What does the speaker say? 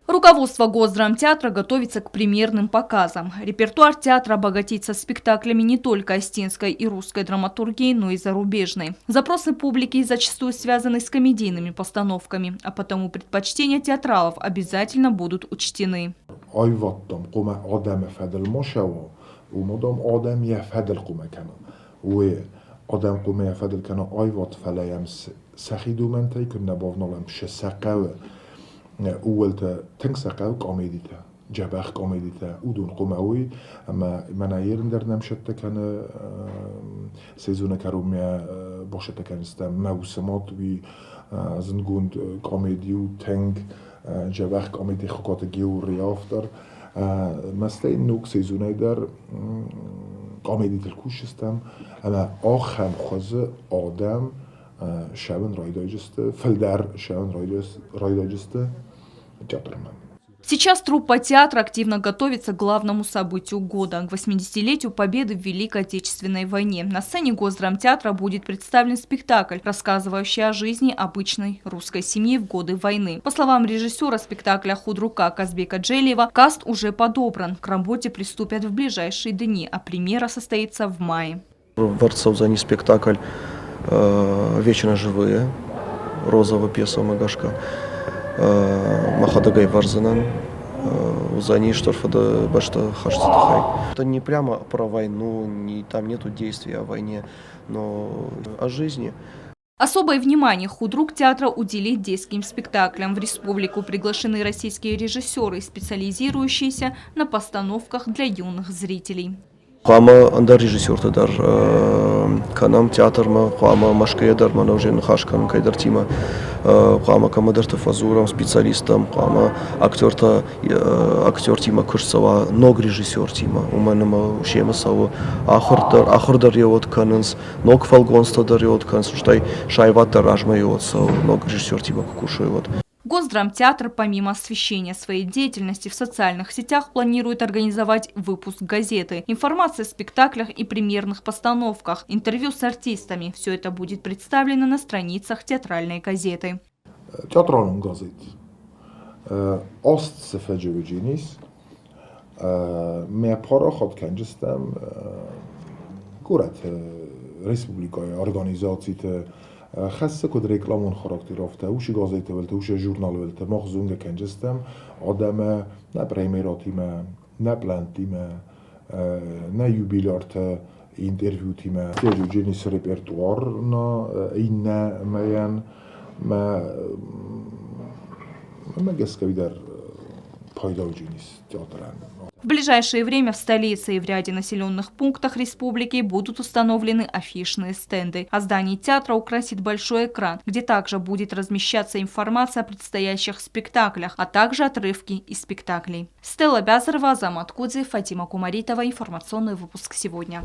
Руководство Госдрамтеатра готовится к премьерным показам. Репертуар театра обогатится спектаклями не только остинской и русской драматургии, но и зарубежной. Запросы публики зачастую связаны с комедийными постановками, а потому предпочтения театралов обязательно будут учтены. أولت تنسقاو كوميديتا جابخ كوميديتا ودون قماوي أما منايرن در نمشت كان سيزون كاروميا بوشت كان استم موسمات بي زنگوند كوميديو تنگ جابخ كوميدي خكات جيو ريافتر مثلا نوك سيزوني در كوميدي الكوش استم أما آخر خوزه آدم شبن رایداجسته فلدر شبن райдажисте театрмен. Сейчас труппа театра активно готовится к главному событию года – к 80-летию победы в Великой Отечественной войне. На сцене Госдрамтеатра будет представлен спектакль, рассказывающий о жизни обычной русской семьи в годы войны. По словам режиссера спектакля худрука Казбека Джелиева, каст уже подобран. К работе приступят в ближайшие дни, а премьера состоится в мае. Варцовзани спектакль «Вечно живые», розовая пьеса Магашка, Махадагай Варзанан, Узани Шторфада Башта Хаштатахай. Это не прямо про войну, там нету действий о войне, но о жизни. Особое внимание худрук театра уделит детским спектаклям. В республику приглашены российские режиссеры, специализирующиеся на постановках для юных зрителей. Хама андер режиссер тадар канам театрма, хама машкедар манавжен хашкан кайдар тима, хама камадарта фазурам специалистам, хама актер тима Курсова, ног режиссер тима. У меня шема сау ахордар йод каненс, ног фалгонстадар йод канс, штай шайватар ажма йод сау, ног режиссер тима кукушевод. Госдрамтеатр, помимо освещения своей деятельности в социальных сетях, планирует организовать выпуск газеты, информация о спектаклях и премьерных постановках, интервью с артистами. Все это будет представлено на страницах театральной газеты. Театральный газет. Ост сефеджевиджинис. Меня пара ход кенджестам. Курат республикой организации خاصه کد رکلامون خاراکتر رفته اوشی گازیت ولته اوشی ژورنال ولته مخزونگ کنجستم آدم نه پریمیراتی ما نه پلانتی ما نه یوبیلارت اینترویو تیما تیجو جنس رپرتوار نا این میان ما گسکوی در پایدار جنس تئاتران. В ближайшее время в столице и в ряде населенных пунктах республики будут установлены афишные стенды. А здание театра украсит большой экран, где также будет размещаться информация о предстоящих спектаклях, а также отрывки из спектаклей. Стелла Бязарова, Азамат Кудзи, Фатима Кумаритова. Информационный выпуск сегодня.